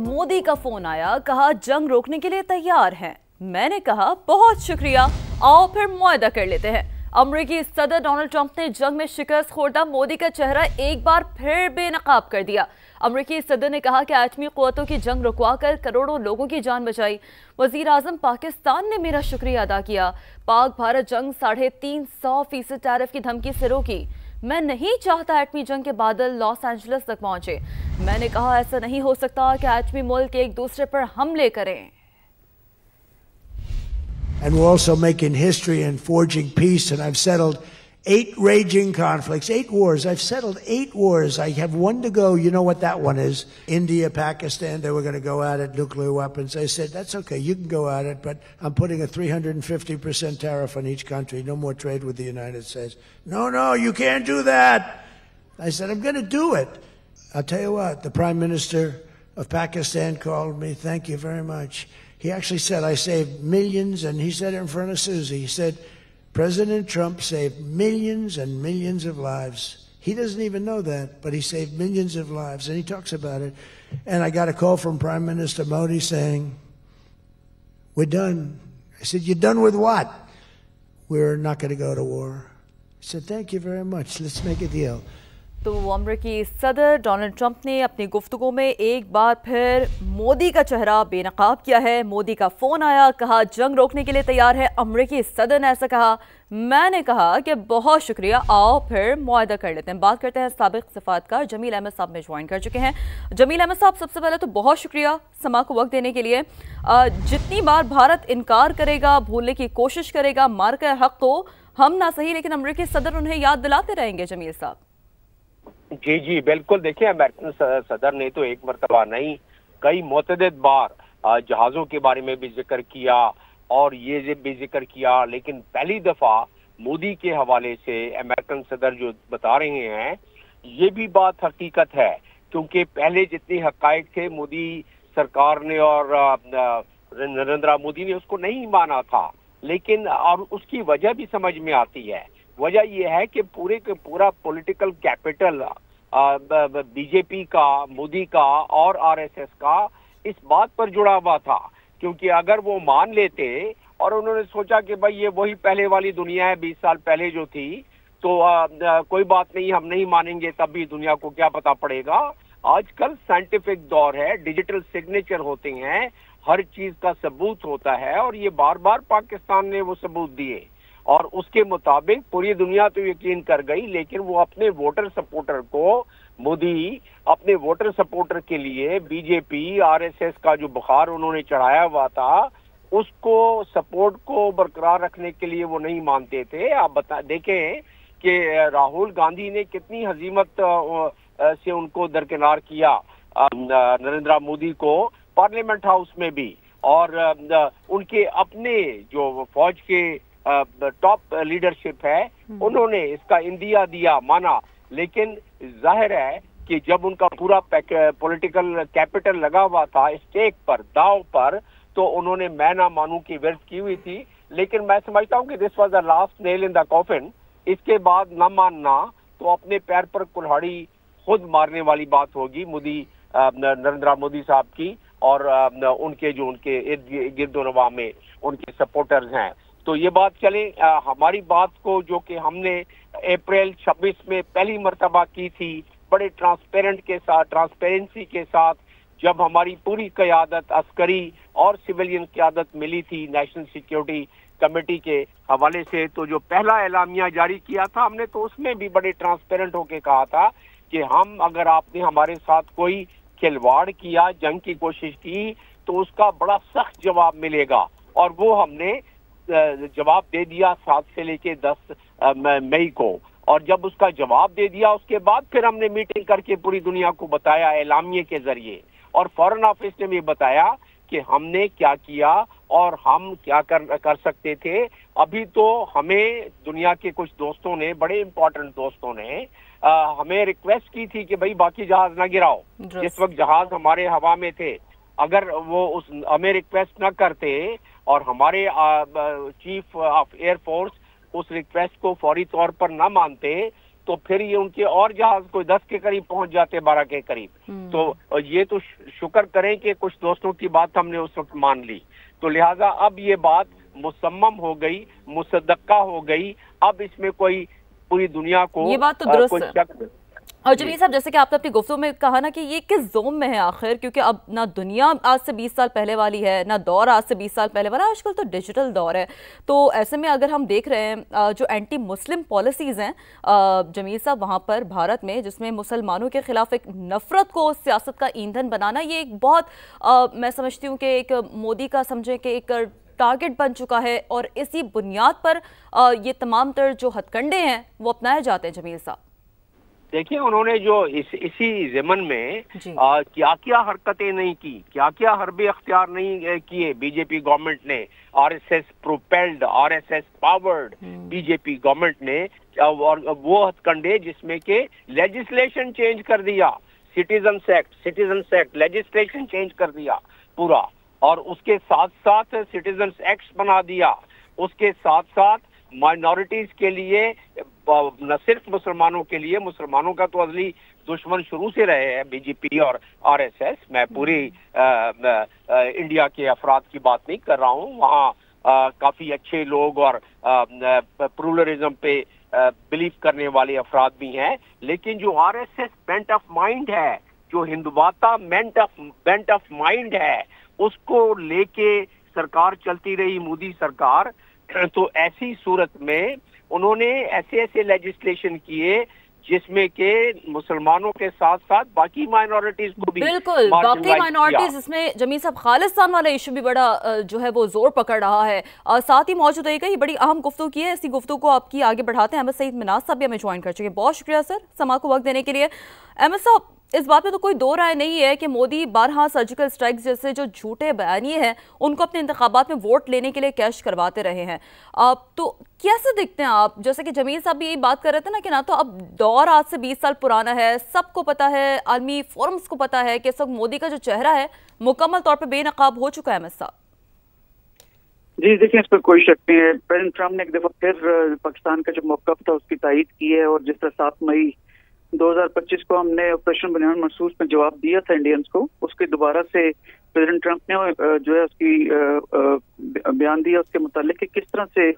मोदी का फोन आया, कहा जंग रोकने के लिए तैयार हैं। मैंने कहा बहुत शुक्रिया, आओ फिर मुआहदा कर लेते हैं। अमेरिकी सदर डोनाल्ड ट्रंप ने जंग में शिकस्त खोरदा मोदी का चेहरा एक बार फिर बेनकाब कर दिया। अमेरिकी सदर ने कहा कि एटमी क़ुव्वतों की जंग रुकवाकर करोड़ों लोगों की जान बचाई। वजीर आजम पाकिस्तान ने मेरा शुक्रिया अदा किया। पाक भारत जंग 350% टैरिफ की धमकी से रोकी। मैं नहीं चाहता एटमी जंग के बादल लॉस एंजलिस तक पहुंचे। मैंने कहा ऐसा नहीं हो सकता कि एटमी मुल्क एक दूसरे पर हमले करें। And we're also making history and forging peace, and I've settled 8 raging conflicts, 8 wars. I've settled 8 wars. I have one to go. You know what that one is? India, Pakistan, they were going to go at it, nuclear weapons. I said, that's okay, you can go at it, but I'm putting a 350% tariff on each country. No more trade with the United States. No, you can't do that. I said, I'm going to do it. I'll tell you what, the Prime Minister of Pakistan called me. Thank you very much. He actually said, I saved millions, and he said it in front of Susie. He said, President Trump saved millions and millions of lives. He doesn't even know that, but he saved millions of lives, and he talks about it. And I got a call from Prime Minister Modi saying, we're done. I said, you're done with what? We're not going to go to war. I said, thank you very much. Let's make a deal. तो अमेरिकी सदर Donald Trump ने अपनी गुफ्तगू में एक बार फिर मोदी का चेहरा बेनकाब किया है। मोदी का फोन आया, कहा जंग रोकने के लिए तैयार है। अमेरिकी सदर ने ऐसा कहा। मैंने कहा कि बहुत शुक्रिया, आओ फिर मुआहदा कर लेते हैं। बात करते हैं साबिक सफारतकार जमील अहमद साहब में ज्वाइन कर चुके हैं। जमील अहमद साहब, सबसे पहले तो बहुत शुक्रिया समा को वक्त देने के लिए। जितनी बार भारत इनकार करेगा, भूलने की कोशिश करेगा, मार का हक तो हम ना सही, लेकिन अमेरिकी सदर उन्हें याद दिलाते रहेंगे। जमील साहब जी बिल्कुल। देखिए, अमेरिकन सदर ने तो एक मरतबा नहीं, कई मुतअद्दिद बार जहाजों के बारे में भी जिक्र किया और ये भी जिक्र किया, लेकिन पहली दफा मोदी के हवाले से अमेरिकन सदर जो बता रहे हैं, ये भी बात हकीकत है, क्योंकि पहले जितनी हकायक थे मोदी सरकार ने और नरेंद्र मोदी ने उसको नहीं माना था, लेकिन और उसकी वजह भी समझ में आती है। वजह यह है कि पूरा पॉलिटिकल कैपिटल बीजेपी का, मोदी का और आरएसएस का इस बात पर जुड़ा हुआ था, क्योंकि अगर वो मान लेते और उन्होंने सोचा कि भाई ये वही पहले वाली दुनिया है 20 साल पहले जो थी, तो कोई बात नहीं, हम नहीं मानेंगे, तब भी दुनिया को क्या पता पड़ेगा। आजकल साइंटिफिक दौर है, डिजिटल सिग्नेचर होते हैं, हर चीज का सबूत होता है, और ये बार बार पाकिस्तान ने वो सबूत दिए और उसके मुताबिक पूरी दुनिया तो यकीन कर गई, लेकिन वो अपने वोटर सपोर्टर को, मोदी अपने वोटर सपोर्टर के लिए बीजेपी आरएसएस का जो बुखार उन्होंने चढ़ाया हुआ था, उसको सपोर्ट को बरकरार रखने के लिए वो नहीं मानते थे। आप देखें कि राहुल गांधी ने कितनी हजीमत से उनको दरकिनार किया, नरेंद्र मोदी को पार्लियामेंट हाउस में भी, और उनके अपने जो फौज के टॉप लीडरशिप है, उन्होंने इसका इंदिया दिया, माना, लेकिन जाहिर है कि जब उनका पूरा पॉलिटिकल कैपिटल लगा हुआ था स्टेक पर, दाव पर, तो उन्होंने मैं ना मानू की वर्द की हुई थी। लेकिन मैं समझता हूँ कि this was the last nail in the coffin. इसके बाद न मानना तो अपने पैर पर कुल्हाड़ी खुद मारने वाली बात होगी मोदी, नरेंद्र मोदी साहब की और उनके जो उनके इर्द गिर्द नवा में उनके सपोर्टर्स हैं। तो ये बात चले हमारी बात को, जो कि हमने अप्रैल 26 में पहली मर्तबा की थी, बड़े ट्रांसपेरेंसी के साथ, जब हमारी पूरी क़यादत, अस्करी और सिविलियन क़यादत मिली थी नेशनल सिक्योरिटी कमेटी के हवाले से, तो जो पहला एलामिया जारी किया था हमने, तो उसमें भी बड़े ट्रांसपेरेंट होके कहा था कि हम, अगर आपने हमारे साथ कोई खिलवाड़ किया, जंग की कोशिश की, तो उसका बड़ा सख्त जवाब मिलेगा। और वो हमने जवाब दे दिया 7 से लेके 10 मई को, और जब उसका जवाब दे दिया उसके बाद फिर हमने मीटिंग करके पूरी दुनिया को बताया एलामिये के जरिए, और फॉरेन ऑफिस ने भी बताया कि हमने क्या किया और हम क्या कर सकते थे। अभी तो हमें दुनिया के कुछ दोस्तों ने, बड़े इंपॉर्टेंट दोस्तों ने हमें रिक्वेस्ट की थी कि भाई बाकी जहाज ना गिराओ। जिस वक्त जहाज हमारे हवा में थे, अगर वो हमें रिक्वेस्ट ना करते और हमारे चीफ ऑफ एयर फोर्स उस रिक्वेस्ट को फौरी तौर पर ना मानते, तो फिर ये उनके और जहाज कोई 10 के करीब पहुंच जाते, 12 के करीब। तो ये तो शुक्र करें कि कुछ दोस्तों की बात हमने उस वक्त मान ली। तो लिहाजा अब ये बात मुसम्मम हो गई, मुसद्दका हो गई। अब इसमें कोई पूरी दुनिया को ये बात तो दुरुस्त कोई है। शक। और जमीर साहब, जैसे कि आपने अपनी गुफ्तगू में कहा ना कि ये किस जोन में है आखिर, क्योंकि अब ना दुनिया आज से 20 साल पहले वाली है, ना दौर आज से 20 साल पहले वाला, आजकल तो डिजिटल दौर है। तो ऐसे में अगर हम देख रहे हैं जो एंटी मुस्लिम पॉलिसीज़ हैं जमीर साहब वहाँ पर भारत में, जिसमें मुसलमानों के खिलाफ एक नफरत को सियासत का ईंधन बनाना, ये एक बहुत मैं समझती हूँ कि एक मोदी का समझें कि एक टारगेट बन चुका है, और इसी बुनियाद पर ये तमाम तर जो हथकंडे हैं वो अपनाए जाते हैं। जमीर साहब देखिए, उन्होंने जो इसी ज़मन में क्या क्या हरकतें नहीं की, क्या क्या हरबे अख्तियार नहीं किए बीजेपी गवर्नमेंट ने, RSS propelled, RSS powered BJP government ने, और वो हथकंडे जिसमें के लेजिस्लेशन चेंज कर दिया, सिटीजन एक्ट लेजिस्लेशन चेंज कर दिया पूरा, और उसके साथ साथ सिटीजन एक्ट बना दिया, उसके साथ साथ माइनॉरिटीज के लिए, न सिर्फ मुसलमानों के लिए, मुसलमानों का तो असली दुश्मन शुरू से रहे हैं बीजेपी और आरएसएस। मैं पूरी इंडिया के अफराद की बात नहीं कर रहा हूँ, वहाँ काफी अच्छे लोग और प्लूरलिज्म पे बिलीव करने वाले अफराद भी हैं, लेकिन जो आरएसएस बेंट ऑफ माइंड है, जो हिंदुवाता बेंट ऑफ माइंड है, उसको लेके सरकार चलती रही, मोदी सरकार। तो ऐसी सूरत में उन्होंने ऐसे लेजिस्लेशन किए जिसमें के मुसलमानों के साथ साथ बाकी माइनॉरिटीज को भी, बिल्कुल बाकी माइनॉरिटीज, इसमें जमीर साहब खालिस्तान वाला इशू भी बड़ा जो है वो जोर पकड़ रहा है। साथ ही मौजूद रहेगा, ये बड़ी अहम गुफ्तगू की है, इसी गुफ्तगू को आपकी आगे बढ़ाते हैं। अहमद सईद मिनाज साहब भी हमें ज्वाइन कर चुके हैं, बहुत शुक्रिया सर समा को वक्त देने के लिए। अहमद साहब, इस बात में तो कोई दो राय नहीं है कि मोदी 12 सर्जिकल स्ट्राइक्स जैसे जो झूठे बयानिए हैं उनको अपने इंतखाबात में वोट लेने के लिए कैश करवाते रहे हैं। तो कैसे दिखते हैं आप? जैसे कि जमीर साहब भी यही बात कर रहे थे ना कि ना तो अब दौर आज से 20 साल पुराना है, सबको पता है, आलमी फोरम्स को पता है कि इस वक्त मोदी का जो चेहरा है मुकम्मल तौर पर बेनकाब हो चुका है। अहमद साहब जी देखिए, इस पर कोई शक नहीं है। प्रेसिडेंट ट्रंप ने एक दफा फिर पाकिस्तान का जो मौक़िफ़ था उसकी तायीद की है, और जिस तरह 7 मई 2025 को हमने ऑपरेशन बुनियाद मरसूस में जवाब दिया था इंडियंस को, उसके दोबारा से प्रेसिडेंट ट्रंप ने जो है उसकी बयान दिया उसके मुतालिक कि किस तरह से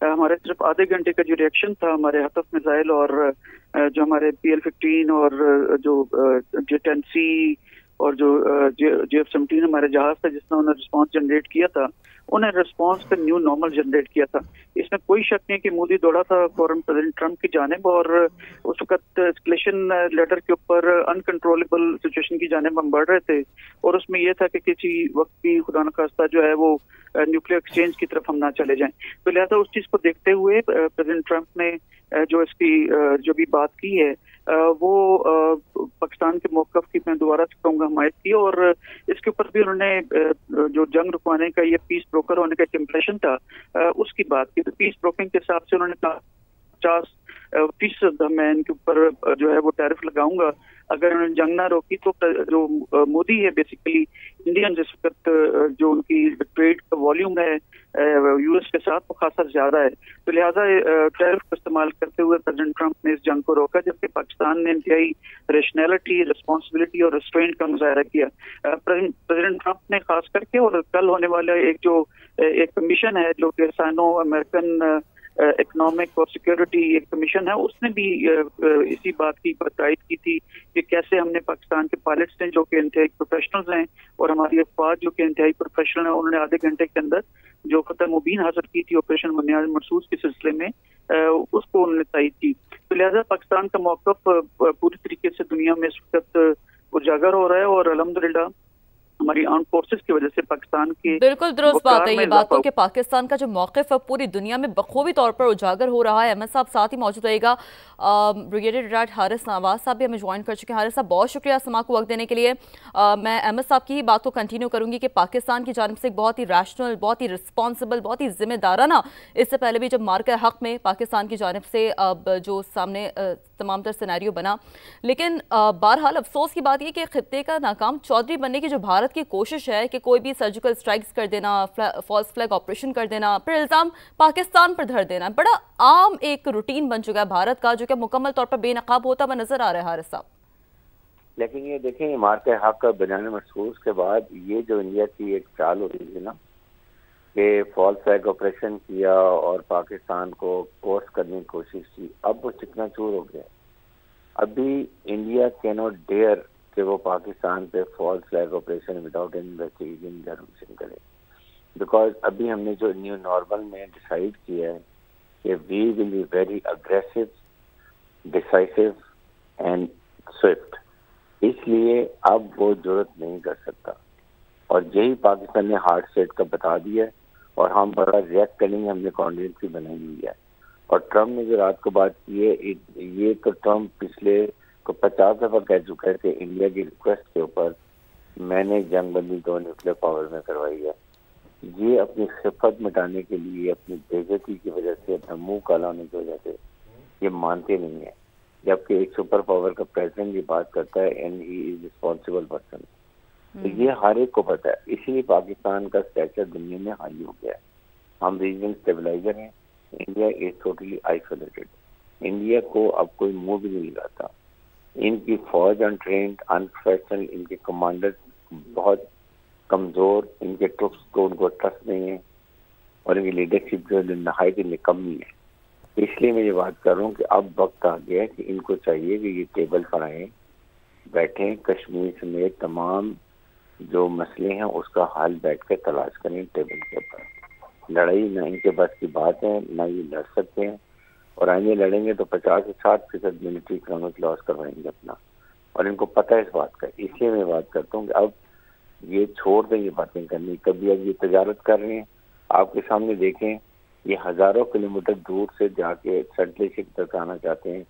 हमारे सिर्फ आधे घंटे का जो रिएक्शन था हमारे हतफ मिसाइल और जो हमारे PL-15 और जो J-10C और जो JF-17 हमारे जहाज था जिसने उन्हें रिस्पॉन्स जनरेट किया था, उन्हें रिस्पॉन्स पे न्यू नॉर्मल जनरेट किया था। इसमें कोई शक नहीं कि मोदी दौड़ा था फौरन प्रेसिडेंट ट्रंप की जानिब, और उस वक्त एस्केलेशन लेटर के ऊपर अनकंट्रोलेबल सिचुएशन की जानिब हम बढ़ रहे थे, और उसमें यह था कि किसी वक्त भी खुदा न खास्ता जो है वो न्यूक्लियर एक्सचेंज की तरफ हम ना चले जाएं। तो लिहाजा उस चीज को देखते हुए प्रेसिडेंट ट्रंप ने जो इसकी जो भी बात की है वो पाकिस्तान के मौक़िफ़ की मैं दोबारा से कहूँगा हमायत की, और इसके ऊपर भी उन्होंने जो जंग रुकवाने का ये पीस ब्रोकर होने का एक इम्प्रेशन था उसकी बात की। तो पीस ब्रोकिंग के हिसाब से उन्होंने कहा 50% मैं इनके ऊपर जो है वो टैरिफ लगाऊंगा अगर उन्होंने जंग ना रोकी। तो जो मोदी है बेसिकली इंडियन जिस वक्त जो उनकी ट्रेड का वॉल्यूम है यूएस के साथ वो खासा ज्यादा है, तो लिहाजा टैरिफ का इस्तेमाल करते हुए प्रेसिडेंट ट्रंप ने इस जंग को रोका, जबकि पाकिस्तान ने इंतहाई रेशनैलिटी, रिस्पॉन्सिबिलिटी और रेस्ट्रेंट का मुजाहरा किया। प्रेसिडेंट ट्रंप ने खास करके, और कल होने वाला एक कमीशन है जो कि साइनो अमेरिकन इकोनॉमिक और सिक्योरिटी एक कमीशन है, उसने भी इसी बात की तायीद की थी कि कैसे हमने पाकिस्तान के पायलट्स ने जो कि इंतहाई प्रोफेशनल्स हैं और हमारी अफवाज जो कि इंतहाई प्रोफेशनल है, उन्होंने आधे घंटे के अंदर जो फतह मुबीन हासिल की थी ऑपरेशन बुनियाद मरसूस के सिलसिले में, उसको उन्होंने तायीद की। तो लिहाजा पाकिस्तान का मौक़िफ़ पूरी तरीके से दुनिया में इस वक्त उजागर हो रहा है, और अल्हम्दुलिल्लाह हमारी आर्म फोर्सेस की वजह से पाकिस्तान की बिल्कुल दुरुस्त बात है ये बात तो कि पाकिस्तान का जो मौक़िफ़ है पूरी दुनिया में बखूबी तौर पर उजागर हो रहा है। अहमद साहब साथ ही मौजूद रहेगा, ब्रिगेडियर रिटायर्ड हारिस नवाज साहब भी हमें ज्वाइन कर चुके हैं। हारिस साहब बहुत शुक्रिया समा को वक्त देने के लिए। मैं अहमद साहब की ही बात को कंटिन्यू करूंगी कि पाकिस्तान की जानिब से एक बहुत ही रैशनल, बहुत ही रिस्पॉन्सिबल, बहुत ही जिम्मेदाराना, इससे पहले भी जब मार्के हक में पाकिस्तान की जानिब से अब जो सामने तमाम तर सिनेरियो बना। लेकिन बहरहाल अफसोस की बात यह कि खित्ते का नाकाम चौधरी बनने की जो भारत की कोशिश है कि कोई भी सर्जिकल स्ट्राइक्स कर देना, फॉल्स फ्लैग ऑपरेशन कर देना, फिर इल्ज़ाम पाकिस्तान पर धर देना, बड़ा आम एक रूटीन बन चुका है भारत का, जो कि मुकम्मल तौर पर बेनकाब होता हुआ नजर आ रहा है हारिस साहब। लेकिन ये देखें, इमारत हक का बयान महसूस के बाद ये जो इंडिया की एक चाल हो रही है ना कि फॉल्स फ्लैग ऑपरेशन किया और पाकिस्तान को कोर्स करने की कोशिश की, अब वो चिकनाचूर हो गया। अभी इंडिया कैन नॉट डेयर कि वो पाकिस्तान पे false flag operation without any investigation intervention करे, बिकॉज अभी हमने जो न्यू नॉर्मल में डिसाइड किया है कि we will be very aggressive, decisive and swift, इसलिए अब वो जरूरत नहीं कर सकता। और यही पाकिस्तान ने हार्ड स्टेट का बता दिया है और हम बड़ा रिएक्ट करेंगे, हमने कॉन्फिडेंस बनाई हुई है। और ट्रम्प ने जो रात को बात की है, ये तो ट्रम्प पिछले को 50 दफा कह चुका है कि इंडिया की रिक्वेस्ट के ऊपर मैंने जंगबंदी 2 न्यूक्लियर पावर में करवाई है। ये अपनी खिफत मिटाने के लिए, अपनी बेइज्जती की वजह से, अपना मुंह काला होने की वजह से ये मानते नहीं है। जबकि एक सुपर पावर का प्रेसिडेंट ये बात करता है and he is responsible person, तो ये हर एक को पता है। इसीलिए पाकिस्तान का स्टेचर दुनिया में हाई हो गया है। हम रीजनल स्टेबलाइजर हैं, India is totally isolated. India को अब कोई मुंह भी नहीं लगाता। इनकी फौज अनट्रेन्ड, अनप्रोफेशनल, इनके कमांडर बहुत कमजोर, इनके ट्रुप्स को उनको ट्रस्ट नहीं है और इनकी लीडरशिप जो नहायत निकम्मी है। इसलिए मैं ये बात कर रहा हूँ कि अब वक्त आ गया है कि इनको चाहिए कि ये टेबल पर आए, बैठें, कश्मीर समेत तमाम जो मसले हैं उसका हल बैठ कर तलाश करें टेबल के ऊपर। लड़ाई ना इनके बस की बात है, ना ये लड़ सकते हैं, और आगे लड़ेंगे तो 50 से 60% मिलिट्री इकोनॉमिक लॉस करवाएंगे अपना, और इनको पता है इस बात का। इसलिए मैं बात करता हूँ कि अब ये छोड़ दें ये बातें करनी। कभी अब ये तजारत कर रहे हैं, आपके सामने देखें, ये हजारों किलोमीटर दूर से जाके सेंट्रल शिप तक आना चाहते हैं,